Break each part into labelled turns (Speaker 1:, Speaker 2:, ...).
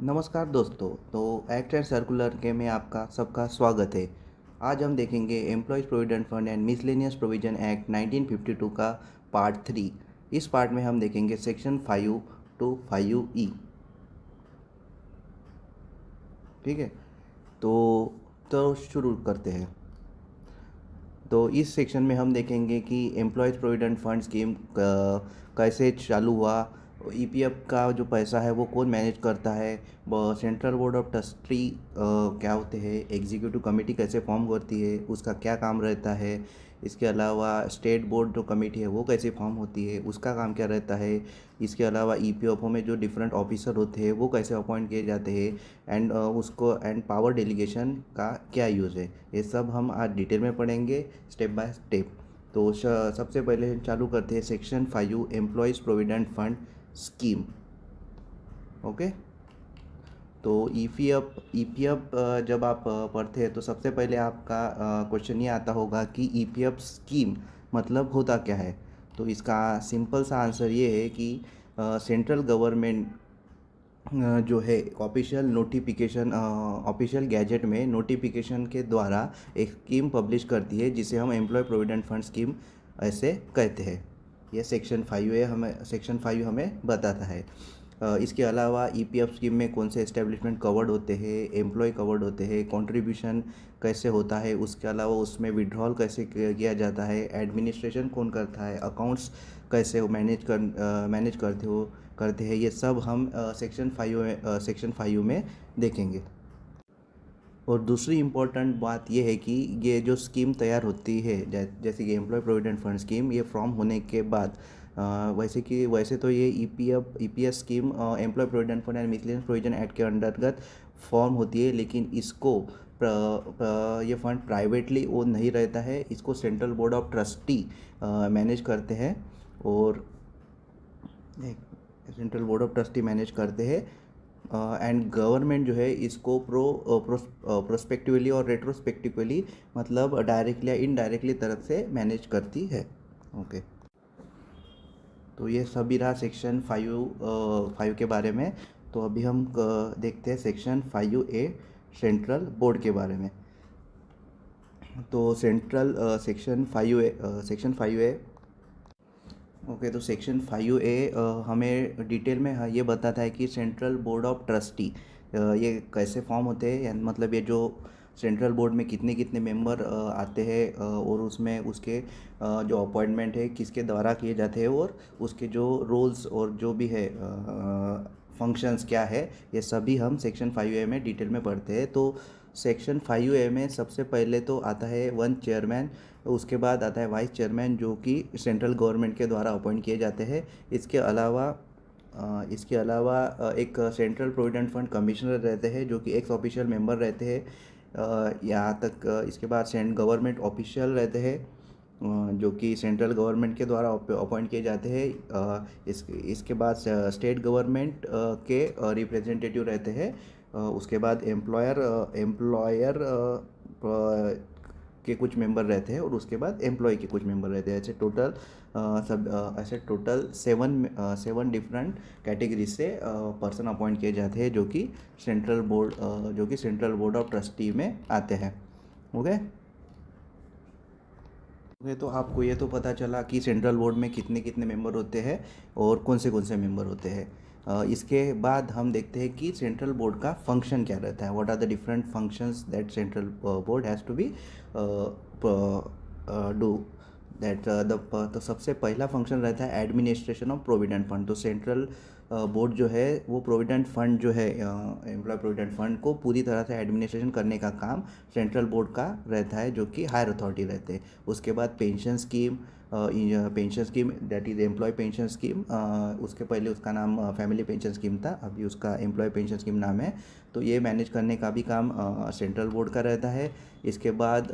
Speaker 1: नमस्कार दोस्तों। तो एक्ट एंड सर्कुलर के में आपका सबका स्वागत है। आज हम देखेंगे employees provident fund and miscellaneous provision act 1952 का पार्ट 3। इस पार्ट में हम देखेंगे सेक्शन 5 टू 5E। ठीक है, तो शुरू करते हैं। तो इस सेक्शन में हम देखेंगे कि एम्प्लॉयज़ प्रोविडेंट फंड स्कीम कैसे चालू हुआ, ईपीएफ का जो पैसा है वो कौन मैनेज करता है, सेंट्रल बोर्ड ऑफ ट्रस्टी क्या होते हैं, एग्जीक्यूटिव कमेटी कैसे फॉर्म करती है, उसका क्या काम रहता है, इसके अलावा स्टेट बोर्ड जो कमेटी है वो कैसे फॉर्म होती है, उसका काम क्या रहता है, इसके अलावा ईपीएफओ में जो डिफरेंट ऑफिसर होते हैं वो कैसे अपॉइंट किए जाते हैं, एंड उसको एंड पावर डेलीगेशन का क्या यूज़ है, ये सब हम आज डिटेल में पढ़ेंगे स्टेप बाय स्टेप। तो सबसे पहले चालू करते हैं section 5 employees provident fund scheme. Okay, तो ईपीएफ जब आप पढ़ते हैं तो सबसे पहले आपका क्वेश्चन ये आता होगा कि ईपीएफ स्कीम मतलब होता क्या है। तो इसका सिंपल सा आंसर ये है कि सेंट्रल गवर्नमेंट जो है ऑफिशियल नोटिफिकेशन, ऑफिशियल गैजेट में नोटिफिकेशन के द्वारा एक स्कीम पब्लिश करती है जिसे हम एम्प्लॉय प्रोविडेंट फंड स्कीम ऐसे कहते हैं। ये सेक्शन 5 हमें बताता है। इसके अलावा ईपीएफ स्कीम में कौन से एस्टेब्लिशमेंट कवर्ड होते हैं, एम्प्लॉय कवर्ड होते हैं, कंट्रीब्यूशन कैसे होता है, उसके अलावा उसमें विड्रॉल कैसे किया जाता है, एडमिनिस्ट्रेशन कौन करता है, अकाउंट्स कैसे मैनेज करते हैं, ये सब हम सेक्शन 5 में देखेंगे। और दूसरी इम्पोर्टेंट बात यह है कि ये जो स्कीम तैयार होती है जैसे कि एम्प्लॉय प्रोविडेंट फंड स्कीम, ये फॉर्म होने के बाद वैसे तो ये EPS scheme employ provident fund and miscellaneous provision act के अंतर्गत फॉर्म होती है, लेकिन इसको ये फंड प्राइवेटली ओन नहीं रहता है, इसको central board of trustee manage करते हैं। और central board of trustee manage करते हैं एंड गवर्नमेंट जो है इसको प्रोस्पेक्टिवली और रेट्रोस्पेक्टिवली मतलब डायरेक्टली या इनडायरेक्टली तरफ से मैनेज करती है। ओके, तो ये सभी रहा सेक्शन 5 के बारे में। तो अभी हम देखते हैं सेक्शन 5A सेंट्रल बोर्ड के बारे में। तो सेक्शन 5A ओके, तो सेक्शन 5A हमें डिटेल में ये बताता है कि सेंट्रल बोर्ड ऑफ ट्रस्टी ये कैसे फॉर्म होते हैं, यानी मतलब ये जो सेंट्रल बोर्ड में कितने कितने मेंबर आते हैं और उसमें उसके जो अपॉइंटमेंट है किसके द्वारा किए जाते हैं, और उसके जो रोल्स और जो भी है फंक्शंस क्या है, ये सभी हम सेक्शन 5A में डिटेल में पढ़ते हैं। तो सेक्शन 5A में सबसे पहले तो आता है 1 चेयरमैन, उसके बाद आता है वाइस चेयरमैन जो कि सेंट्रल गवर्नमेंट के द्वारा अपॉइंट किए जाते हैं। इसके अलावा एक सेंट्रल प्रोविडेंट फंड कमिश्नर रहते हैं जो कि एक्स ऑफिशियल मेंबर रहते हैं। यहाँ तक इसके बाद गवर्नमेंट ऑफिशियल रहते हैं जो कि सेंट्रल गवर्नमेंट के द्वारा अपॉइंट किए जाते हैं। इसके बाद स्टेट गवर्नमेंट के रिप्रेजेंटेटिव रहते हैं। उसके बाद एम्प्लॉयर के कुछ मेंबर रहते हैं और उसके बाद एम्प्लॉय के कुछ मेंबर रहते हैं। ऐसे टोटल 7 डिफरेंट कैटेगरी से पर्सन अपॉइंट किए जाते हैं जो कि सेंट्रल बोर्ड ऑफ ट्रस्टी में आते हैं। ओके, तो आपको ये तो पता चला कि सेंट्रल बोर्ड में कितने कितने मेंबर होते हैं और कौन से मेंबर होते हैं। इसके बाद हम देखते हैं कि सेंट्रल बोर्ड का फंक्शन क्या रहता है, what are the different functions that central board has to be do that तो सबसे पहला फंक्शन रहता है एडमिनिस्ट्रेशन ऑफ प्रोविडेंट फंड। तो सेंट्रल बोर्ड जो है वो प्रोविडेंट फंड जो है एम्प्लॉय प्रोविडेंट फंड को पूरी तरह से एडमिनिस्ट्रेशन करने का काम सेंट्रल बोर्ड का रहता है जो कि हायर अथॉरिटी रहते हैं। उसके बाद pension scheme that is employ pension scheme, उसके पहले उसका नाम फैमिली पेंशन स्कीम था, अभी उसका एम्प्लॉय पेंशन स्कीम नाम है। तो ये मैनेज करने का भी काम सेंट्रल बोर्ड का रहता है। इसके बाद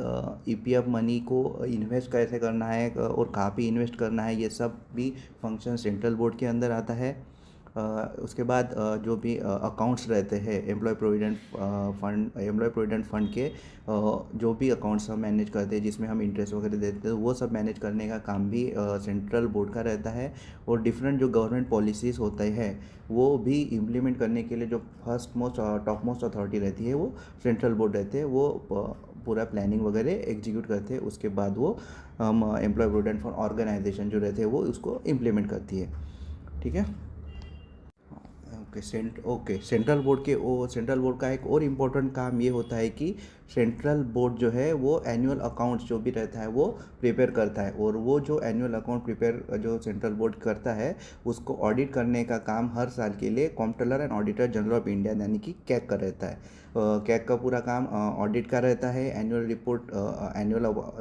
Speaker 1: ईपीएफ मनी को इन्वेस्ट कैसे करना है और कहाँ पे इन्वेस्ट करना है, ये सब भी फंक्शन सेंट्रल बोर्ड के अंदर आता है। उसके बाद जो भी अकाउंट्स रहते हैं एम्प्लॉय प्रोविडेंट फंड के जो भी अकाउंट्स हम मैनेज करते हैं जिसमें हम इंटरेस्ट वगैरह देते हैं, वो सब मैनेज करने का काम भी सेंट्रल बोर्ड का रहता है। और डिफरेंट जो गवर्नमेंट पॉलिसीज़ होते हैं वो भी इम्प्लीमेंट करने के लिए जो first most top most authority रहती है वो सेंट्रल बोर्ड रहते हैं। वो पूरा प्लानिंग वगैरह एग्जीक्यूट करते हैं। उसके बाद वो हम एम्प्लॉय प्रोविडेंट फंड ऑर्गेनाइजेशन जो रहते हैं वो उसको इम्प्लीमेंट करती है। ठीक है। सेंट्रल बोर्ड का एक और इम्पोर्टेंट काम ये होता है कि सेंट्रल बोर्ड जो है वो एनुअल अकाउंट्स जो भी रहता है वो प्रिपेयर करता है। और वो जो एनुअल अकाउंट प्रिपेयर जो सेंट्रल बोर्ड करता है उसको ऑडिट करने का काम हर साल के लिए comptroller and auditor general of India यानी कि कैग का रहता है। कैग का पूरा काम ऑडिट का रहता है। एनुअल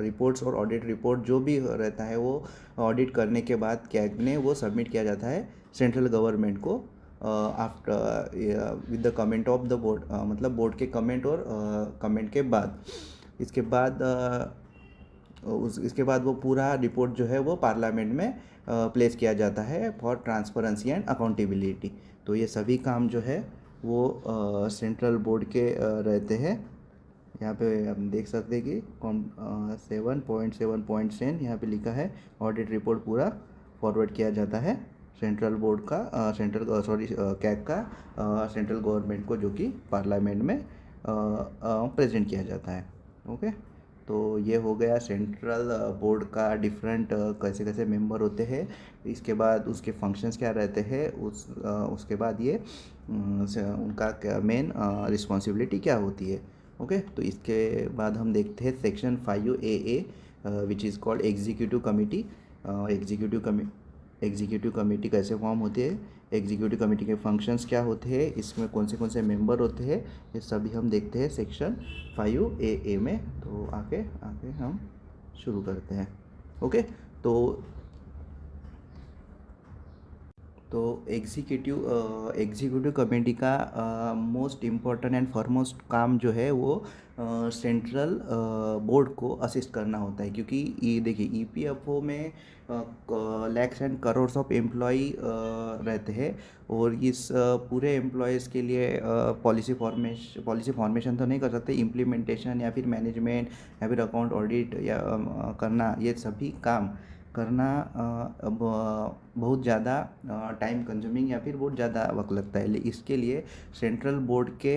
Speaker 1: रिपोर्ट्स और ऑडिट रिपोर्ट जो भी रहता है वो ऑडिट करने के बाद कैग ने वो सबमिट किया जाता है सेंट्रल गवर्नमेंट को after with the comment of the board, मतलब बोर्ड के कमेंट और कमेंट के बाद इसके बाद वो पूरा रिपोर्ट जो है वो पार्लियामेंट में प्लेस किया जाता है फॉर ट्रांसपेरेंसी एंड अकाउंटेबिलिटी। तो ये सभी काम जो है वो सेंट्रल बोर्ड के रहते हैं। यहाँ पे हम देख सकते हैं कि 7.7 यहाँ पे लिखा है ऑडिट रिपोर्ट पूरा फॉरवर्ड किया जाता है सेंट्रल बोर्ड का कैग का सेंट्रल गवर्नमेंट को, जो कि पार्लियामेंट में प्रेजेंट किया जाता है। ओके, तो ये हो गया सेंट्रल बोर्ड का डिफरेंट कैसे कैसे मेंबर होते हैं। इसके बाद उसके फंक्शंस क्या रहते हैं, उसके बाद ये उनका क्या मेन रिस्पॉन्सिबिलिटी क्या होती है। ओके, तो इसके बाद हम देखते हैं section 5AA which is called executive committee. Executive committee कैसे फॉर्म होती है, एग्जीक्यूटिव कमेटी के फंक्शंस क्या होते हैं, इसमें कौन से मेंबर होते हैं, ये सभी हम देखते हैं सेक्शन 5AA में। तो आगे हम शुरू करते हैं। ओके, तो एग्जीक्यूटिव कमेटी का मोस्ट इम्पॉर्टेंट एंड फॉरमोस्ट काम जो है वो सेंट्रल बोर्ड को असिस्ट करना होता है। क्योंकि ये देखिए EPFO में lakhs and crores of employee रहते हैं। और इस पूरे एम्प्लॉयज़ के लिए पॉलिसी फॉर्मेशन तो नहीं कर सकते, इम्प्लीमेंटेशन या फिर मैनेजमेंट या फिर अकाउंट ऑडिट या करना, ये सभी काम करना अब बहुत ज़्यादा टाइम कंज्यूमिंग या फिर बहुत ज़्यादा वक्त लगता है। इसके लिए सेंट्रल बोर्ड के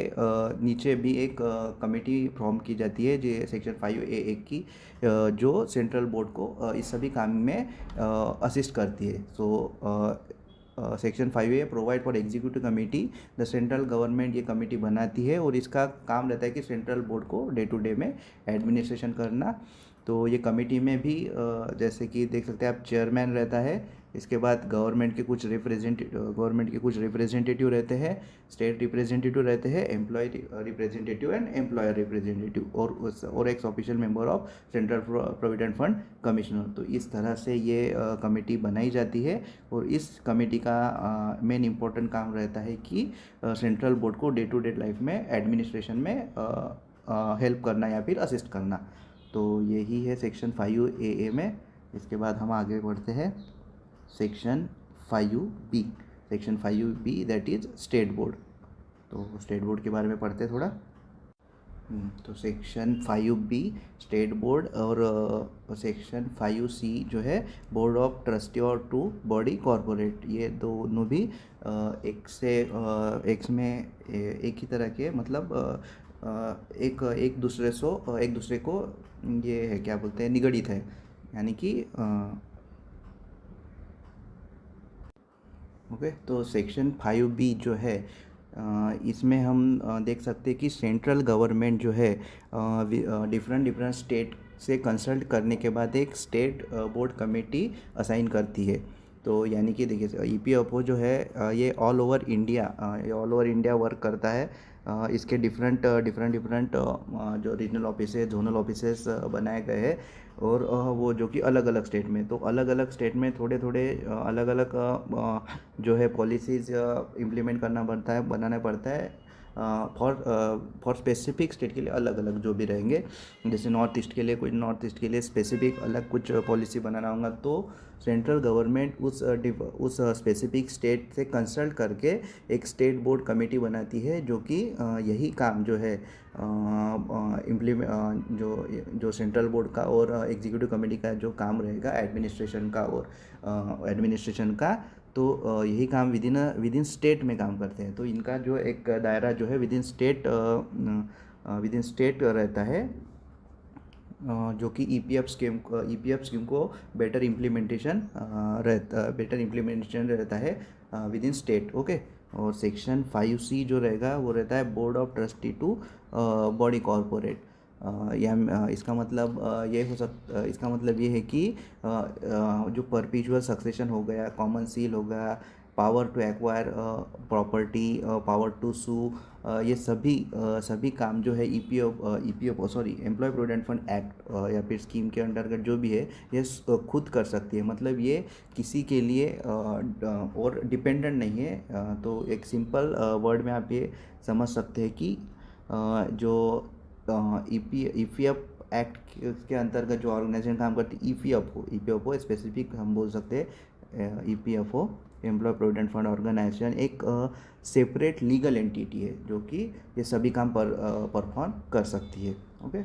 Speaker 1: नीचे भी एक कमेटी फॉर्म की जाती है जो सेक्शन 5AA की, जो सेंट्रल बोर्ड को इस सभी काम में असिस्ट करती है। Section 5A provide for executive committee. The central government ये कमेटी बनाती है और इसका काम रहता है कि सेंट्रल बोर्ड को डे टू डे में एडमिनिस्ट्रेशन करना। तो ये कमेटी में भी जैसे कि देख सकते हैं आप, चेयरमैन रहता है। इसके बाद गवर्नमेंट के कुछ रिप्रेजेंटेटिव रहते हैं, स्टेट रिप्रेजेंटेटिव रहते हैं, employ representative and employer representative, और एक official member of central provident fund commissioner. तो इस तरह से ये कमेटी बनाई जाती है। और इस कमेटी का मेन इम्पोर्टेंट काम रहता है कि सेंट्रल बोर्ड को डे टू डे लाइफ में एडमिनिस्ट्रेशन में हेल्प करना या फिर असिस्ट करना। तो यही है सेक्शन 5AA में। इसके बाद हम आगे बढ़ते हैं section 5B। Section 5B that is state board. तो स्टेट बोर्ड के बारे में पढ़ते हैं थोड़ा। तो सेक्शन 5B स्टेट बोर्ड, और सेक्शन 5C जो है बोर्ड ऑफ ट्रस्टी और टू बॉडी कॉरपोरेट। ये दोनों भी एक में एक ही तरह के, मतलब एक दूसरे को ये है क्या बोलते हैं, निगड़ित है। यानी कि ओके, तो सेक्शन 5B जो है इसमें हम देख सकते हैं कि सेंट्रल गवर्नमेंट जो है डिफरेंट स्टेट से कंसल्ट करने के बाद एक स्टेट बोर्ड कमेटी असाइन करती है। तो यानी कि देखिए EPFO जो है ये ऑल ओवर इंडिया वर्क करता है। इसके डिफरेंट जो रीजनल ऑफिस है, जोनल ऑफिसेस बनाए गए हैं। और वो जो कि अलग अलग स्टेट में, तो अलग अलग स्टेट में थोड़े अलग अलग जो है पॉलिसीज़ इम्प्लीमेंट बनाना पड़ता है फॉर स्पेसिफिक स्टेट के लिए अलग अलग जो भी रहेंगे, जैसे नॉर्थ ईस्ट के लिए कोई नॉर्थ ईस्ट के लिए स्पेसिफिक अलग कुछ पॉलिसी बनाना होगा तो सेंट्रल गवर्नमेंट उस स्पेसिफिक स्टेट से कंसल्ट करके एक स्टेट बोर्ड कमेटी बनाती है जो कि यही काम जो है इम्प्लीमेंट जो सेंट्रल बोर्ड का और एग्जीक्यूटिव कमेटी का जो काम रहेगा एडमिनिस्ट्रेशन का, तो यही काम विद इन स्टेट में काम करते हैं। तो इनका जो एक दायरा जो है विद इन स्टेट रहता है, जो कि ईपीएफ स्कीम को बेटर इम्प्लीमेंटेशन रहता है विद इन स्टेट। ओके, और सेक्शन 5C जो रहेगा वो रहता है board of trustee to body corporate. या इसका मतलब इसका मतलब ये है कि जो परपीचुअल सक्सेशन हो गया, कॉमन सील हो गया, power to acquire property, power to sue, ये सभी काम जो है EPF employ provident fund act या फिर स्कीम के अंतर्गत जो भी है ये खुद कर सकती है। मतलब ये किसी के लिए और डिपेंडेंट नहीं है। तो एक सिंपल वर्ड में आप ये समझ सकते हैं कि जो ईपीएफ एक्ट के अंतर्गत जो ऑर्गेनाइजेशन काम करती है, ईपीएफओ स्पेसिफिक हम बोल सकते हैं, EPFO employ provident fund organisation एक सेपरेट लीगल एंटिटी है जो कि ये सभी काम परफॉर्म कर सकती है। ओके,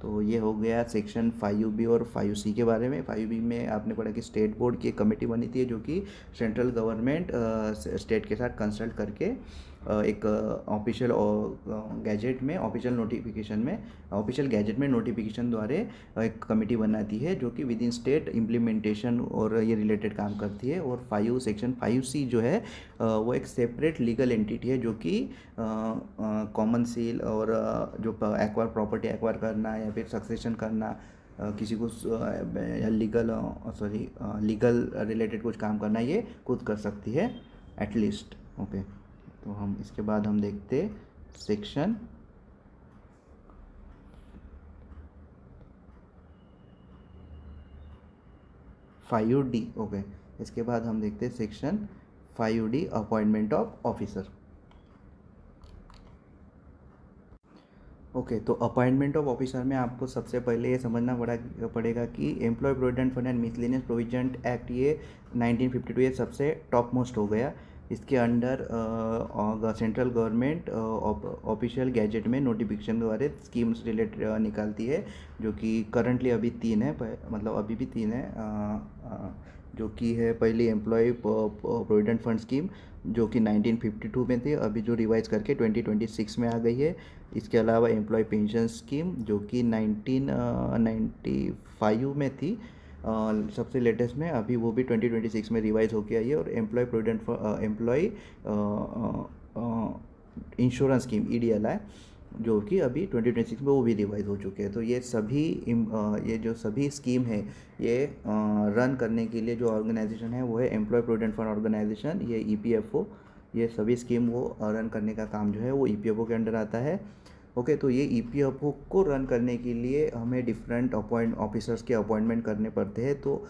Speaker 1: तो ये हो गया सेक्शन 5B और 5C के बारे में। 5B में आपने पढ़ा कि स्टेट बोर्ड की एक कमेटी बनी थी जो कि सेंट्रल गवर्नमेंट स्टेट के साथ कंसल्ट करके एक ऑफिशियल गैजेट में ऑफिशियल गैजेट में नोटिफिकेशन द्वारा एक कमेटी बनाती है जो कि विद इन स्टेट इम्प्लीमेंटेशन और ये रिलेटेड काम करती है। और सेक्शन 5C जो है वो एक सेपरेट लीगल एंटिटी है जो कि कॉमन सील और जो एक्वायर प्रॉपर्टी एक्वायर करना या फिर सक्सेशन करना, किसी को लीगल रिलेटेड कुछ काम करना, ये खुद कर सकती है एटलीस्ट। ओके, तो हम इसके बाद हम देखते सेक्शन 5D। ओके, इसके बाद हम देखते section 5D appointment of officer. Okay, तो अपॉइंटमेंट ऑफ ऑफिसर में आपको सबसे पहले ये समझना पड़ेगा कि employ provident fund and miscellaneous provision act ये 1952 ये सबसे टॉप मोस्ट हो गया। इसके under central government official gazette में नोटिफिकेशन द्वारा स्कीम्स रिलेटेड निकालती है, जो कि करंटली अभी 3 है, मतलब अभी भी 3 है, जो कि है पहली एम्प्लॉय प्रोविडेंट फंड स्कीम जो कि 1952 में थी, अभी जो रिवाइज करके 2026 में आ गई है। इसके अलावा एम्प्लॉय पेंशन स्कीम जो कि 1995 में थी सबसे लेटेस्ट में, अभी वो भी 2026 में रिवाइज होके आई है। और employ provident employ insurance scheme EDLI जो कि अभी 2026 में वो भी रिवाइज हो चुके हैं। तो ये जो सभी स्कीम है ये रन करने के लिए जो ऑर्गेनाइजेशन है वो है एम्प्लॉय प्रोविडेंट फंड ऑर्गेनाइजेशन, ये EPFO। ये सभी स्कीम वो रन करने का काम जो है वो EPFO के अंडर आता है। ओके, तो ये EPFO को रन करने के लिए हमें डिफरेंट ऑफिसर्स के अपॉइंटमेंट करने पड़ते हैं। तो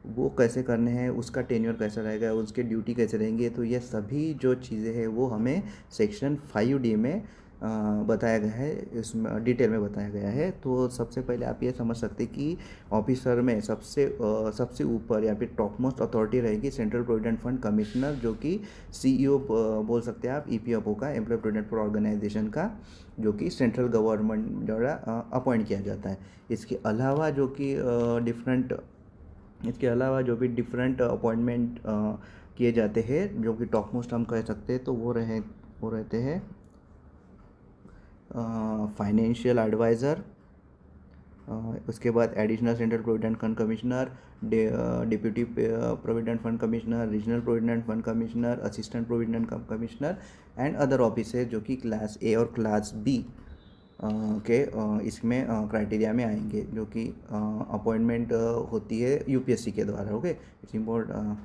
Speaker 1: वो कैसे करने हैं, उसका टेन्योर कैसा रहेगा, उसके ड्यूटी कैसे रहेंगे, तो ये सभी जो चीज़ें हैं वो हमें सेक्शन 5D में बताया गया है, इसमें डिटेल में बताया गया है। तो सबसे पहले आप ये समझ सकते हैं कि ऑफिसर में सबसे ऊपर या फिर टॉप मोस्ट अथॉरिटी रहेगी सेंट्रल प्रोविडेंट फंड कमिश्नर, जो कि CEO बोल सकते हैं आप EPFO का, एम्प्लॉय प्रोविडेंट फंड ऑर्गेनाइजेशन का, जो कि सेंट्रल गवर्नमेंट द्वारा अपॉइंट किया जाता है। इसके अलावा जो भी डिफरेंट अपॉइंटमेंट किए जाते हैं जो कि टॉप मोस्ट हम कह सकते हैं, तो वो रहते हैं फाइनेंशियल एडवाइज़र, उसके बाद additional central provident fund commissioner, deputy provident fund commissioner, regional provident fund commissioner, assistant provident commissioner and other officers जो कि क्लास A और क्लास B के इसमें क्राइटेरिया में आएंगे, जो कि अपॉइंटमेंट होती है UPSC के द्वारा। ओके, इट्स इम्पोर्टेंट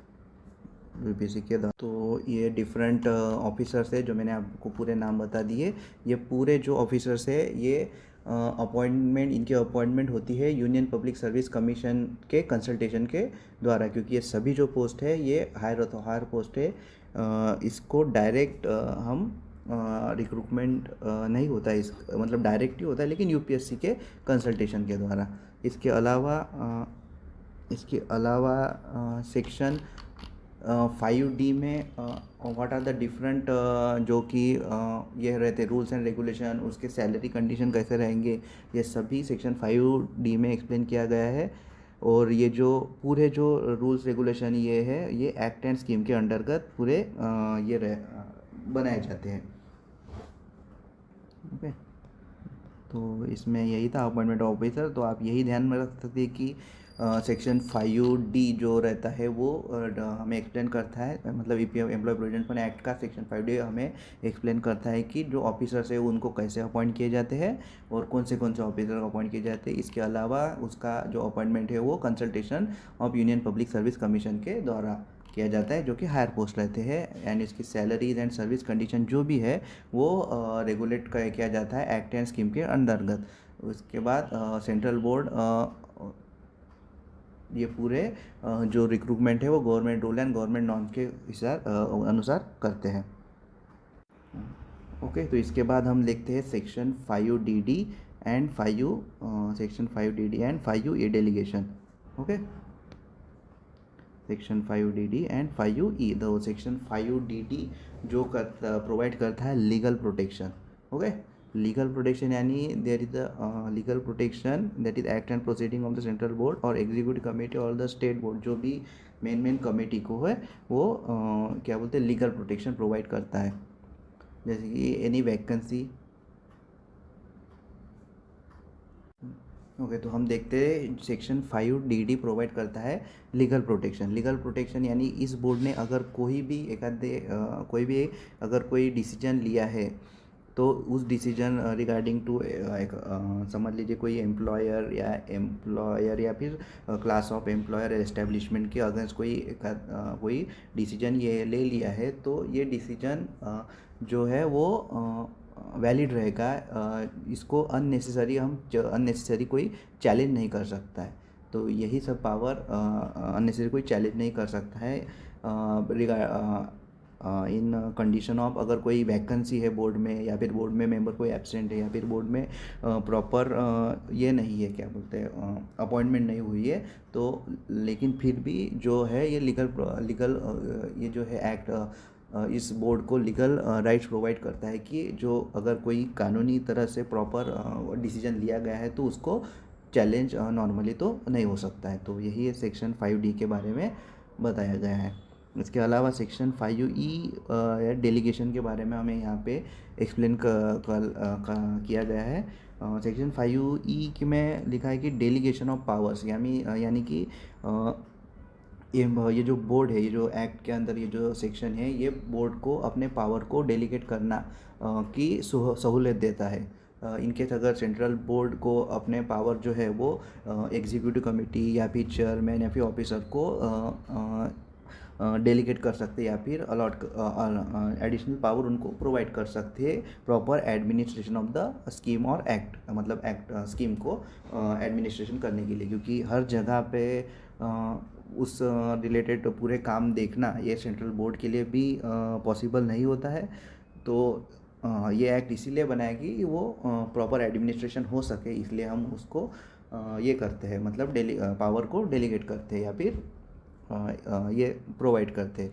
Speaker 1: UPSC के द्वारा। तो ये डिफरेंट ऑफिसर्स है जो मैंने आपको पूरे नाम बता दिए। ये पूरे जो ऑफिसर्स है ये इनकी अपॉइंटमेंट होती है यूनियन पब्लिक सर्विस कमीशन के कंसल्टेशन के द्वारा, क्योंकि ये सभी जो पोस्ट है ये हायर पोस्ट है। इसको डायरेक्ट हम रिक्रूटमेंट नहीं होता है, इस मतलब डायरेक्ट ही होता है लेकिन यूपीएससी के कंसल्टेशन के द्वारा। इसके अलावा सेक्शन 5D में व्हाट आर द डिफरेंट जो कि ये रहते रूल्स एंड रेगुलेशन, उसके सैलरी कंडीशन कैसे रहेंगे, ये सभी सेक्शन 5D में एक्सप्लेन किया गया है। और ये जो पूरे जो रूल्स रेगुलेशन ये है, ये एक्ट एंड स्कीम के अंतर्गत पूरे बनाए जाते हैं। ओके, तो इसमें यही था अपॉइंटमेंट ऑफिसर। तो आप यही ध्यान में रख सकते हैं कि सेक्शन 5D जो रहता है वो हमें एक्सप्लेन करता है, मतलब एम्प्लॉय प्रोविडेंट फंड एक्ट का सेक्शन 5D हमें एक्सप्लेन करता है कि जो ऑफिसर्स है उनको कैसे अपॉइंट किए जाते हैं और कौन से ऑफिसर अपॉइंट किए जाते हैं। इसके अलावा उसका जो अपॉइंटमेंट है वो consultation of union public service commission के द्वारा किया जाता है, जो कि हायर पोस्ट रहते हैं। एंड इसकी सैलरीज एंड सर्विस कंडीशन जो भी है वो रेगुलेट किया जाता है एक्ट एंड स्कीम के अंतर्गत। उसके बाद सेंट्रल बोर्ड ये पूरे जो रिक्रूटमेंट है वो government rule and government norm के अनुसार करते हैं। ओके, तो इसके बाद हम देखते हैं section 5DD and 5U delegation. Okay, section 5DD and 5UE। तो सेक्शन 5DD जो प्रोवाइड करता है legal protection. Okay, legal protection यानी there is the legal protection that is act and proceeding of the central board और executive committee और the state board, जो भी main committee को है वो क्या बोलते हैं, लीगल प्रोटेक्शन प्रोवाइड करता है। जैसे कि एनी वैकेंसी। ओके, तो हम देखते हैं सेक्शन 5DD प्रोवाइड करता है लीगल प्रोटेक्शन यानी इस बोर्ड ने अगर कोई भी अगर कोई डिसीजन लिया है तो उस डिसीजन रिगार्डिंग टू समझ लीजिए कोई एम्प्लॉयर या फिर क्लास ऑफ एम्प्लॉयर एस्टेब्लिशमेंट के अगेंस्ट कोई डिसीजन ये ले लिया है, तो ये डिसीजन जो है वो वैलिड रहेगा। इसको अननेसेसरी कोई चैलेंज नहीं कर सकता है। तो यही सब पावर अननेसेसरी कोई चैलेंज नहीं कर सकता है इन कंडीशन ऑफ अगर कोई वैकेंसी है बोर्ड में, या फिर बोर्ड में मेंबर कोई एब्सेंट है, या फिर बोर्ड में प्रॉपर ये नहीं है, क्या बोलते हैं, अपॉइंटमेंट नहीं हुई है, तो लेकिन फिर भी जो है ये लीगल ये जो है एक्ट इस बोर्ड को लीगल राइट्स प्रोवाइड करता है कि जो अगर कोई कानूनी तरह से प्रॉपर डिसीजन लिया गया है तो उसको चैलेंज नॉर्मली तो नहीं हो सकता है। तो यही है सेक्शन 5D के बारे में बताया गया है। इसके अलावा सेक्शन 5UE डेलीगेशन के बारे में हमें यहाँ पे एक्सप्लेन किया गया है। सेक्शन 5UE में लिखा है कि डेलीगेशन ऑफ पावर्स यानी कि ये जो बोर्ड है, ये जो एक्ट के अंदर ये जो सेक्शन है, ये बोर्ड को अपने पावर को डेलीगेट करना की सहूलियत देता है। इनकेस अगर सेंट्रल बोर्ड को अपने पावर जो है वो एग्जीक्यूटिव कमेटी या फिर चेयरमैन या फिर ऑफिसर को डेलीगेट कर सकते हैं, या फिर एडिशनल पावर उनको प्रोवाइड कर सकते हैं proper administration of the scheme और एक्ट, मतलब एक्ट स्कीम को एडमिनिस्ट्रेशन करने के लिए, क्योंकि हर जगह पे उस रिलेटेड पूरे काम देखना ये सेंट्रल बोर्ड के लिए भी पॉसिबल नहीं होता है। तो ये एक्ट इसीलिए बनाया कि वो प्रॉपर एडमिनिस्ट्रेशन हो सके, इसलिए हम उसको ये करते हैं, मतलब पावर को डेलीगेट करते हैं या फिर ये प्रोवाइड करते हैं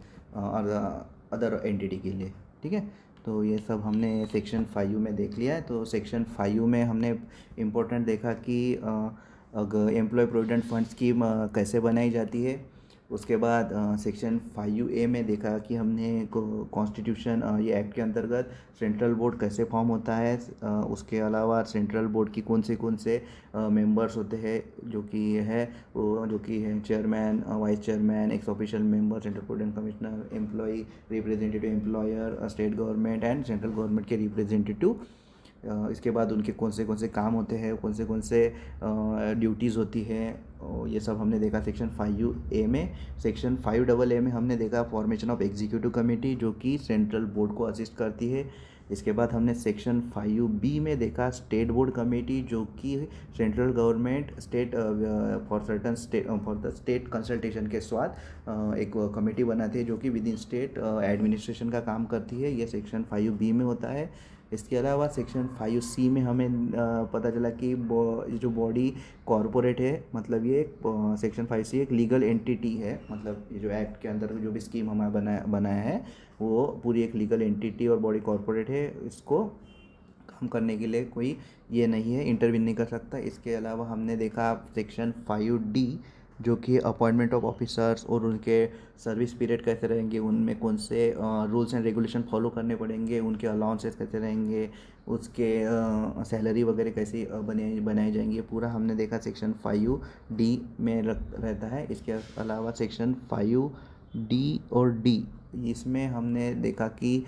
Speaker 1: अदर एंटिटी के लिए। ठीक है, तो ये सब हमने सेक्शन 5U में देख लिया है। तो सेक्शन 5U में हमने इम्पोर्टेंट देखा कि अगर एम्प्लॉय प्रोविडेंट फंड स्कीम कैसे बनाई जाती है। उसके बाद सेक्शन 5UA में देखा कि हमने कॉन्स्टिट्यूशन ये एक्ट के अंतर्गत सेंट्रल बोर्ड कैसे फॉर्म होता है। उसके अलावा सेंट्रल बोर्ड की कौन से मेंबर्स होते हैं, जो कि है chairman, vice chairman, x official member, central provident commissioner, employee, representative employer, state government and central government के रिप्रेजेंटेटिव। इसके बाद उनके कौन से काम होते हैं, कौन से ड्यूटीज़ होती है, ये सब हमने देखा सेक्शन 5UA में। सेक्शन 5AA में हमने देखा फॉर्मेशन ऑफ एग्जीक्यूटिव कमेटी, जो कि सेंट्रल बोर्ड को असिस्ट करती है। इसके बाद हमने सेक्शन 5B में देखा स्टेट बोर्ड कमेटी, जो कि central government state for the state consultation के साथ एक कमेटी बनाती है जो कि विद इन स्टेट एडमिनिस्ट्रेशन का काम करती है। ये सेक्शन 5B में होता है। इसके अलावा सेक्शन 5C में हमें पता चला कि जो बॉडी कॉरपोरेट है, मतलब ये सेक्शन 5C एक लीगल एंटिटी है, मतलब ये जो एक्ट के अंदर जो भी स्कीम हमारा बनाया है वो पूरी एक लीगल एंटिटी और बॉडी कॉरपोरेट है। इसको काम करने के लिए कोई ये नहीं है, इंटरवीन नहीं कर सकता। इसके अलावा हमने देखा सेक्शन 5D, जो कि अपॉइंटमेंट ऑफ ऑफिसर्स और उनके सर्विस पीरियड कैसे रहेंगे, उनमें कौन से रूल्स एंड रेगुलेशन फॉलो करने पड़ेंगे, उनके अलाउंसेस कैसे रहेंगे, उसके सैलरी वगैरह कैसे बनाई जाएंगी, पूरा हमने देखा सेक्शन 5D में रहता है। इसके अलावा सेक्शन 5D और D, इसमें हमने देखा कि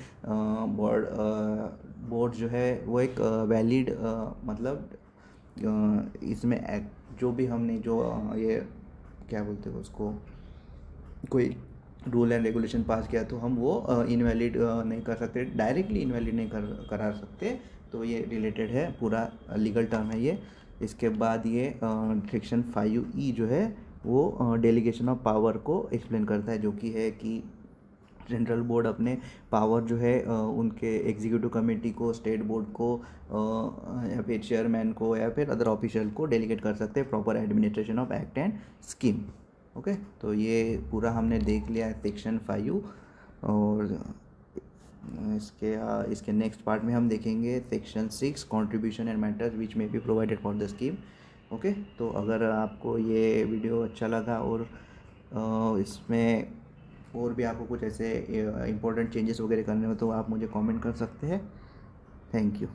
Speaker 1: बोर्ड जो है वो एक वैलिड मतलब इसमें जो भी हमने जो ये क्या बोलते हैं उसको, कोई रूल एंड रेगुलेशन पास किया तो हम वो इनवैलिड नहीं कर सकते, डायरेक्टली इनवैलिड नहीं करा सकते। तो ये रिलेटेड है, पूरा लीगल टर्म है ये। इसके बाद ये सेक्शन 5E जो है वो डेलीगेशन ऑफ पावर को एक्सप्लेन करता है, जो कि है कि सेंट्रल बोर्ड अपने पावर जो है उनके एग्जीक्यूटिव कमेटी को, स्टेट बोर्ड को या फिर चेयरमैन को या फिर अदर ऑफिशियल को डेलीगेट कर सकते हैं proper administration of act and scheme. Okay, तो ये पूरा हमने देख लिया है सेक्शन 5। और इसके नेक्स्ट पार्ट में हम देखेंगे section 6 contribution and matters which may be provided for the scheme. Okay, तो अगर आपको ये वीडियो अच्छा लगा और इसमें और भी आपको कुछ ऐसे इंपॉर्टेंट चेंजेस वगैरह करने हो तो आप मुझे कमेंट कर सकते हैं। Thank you.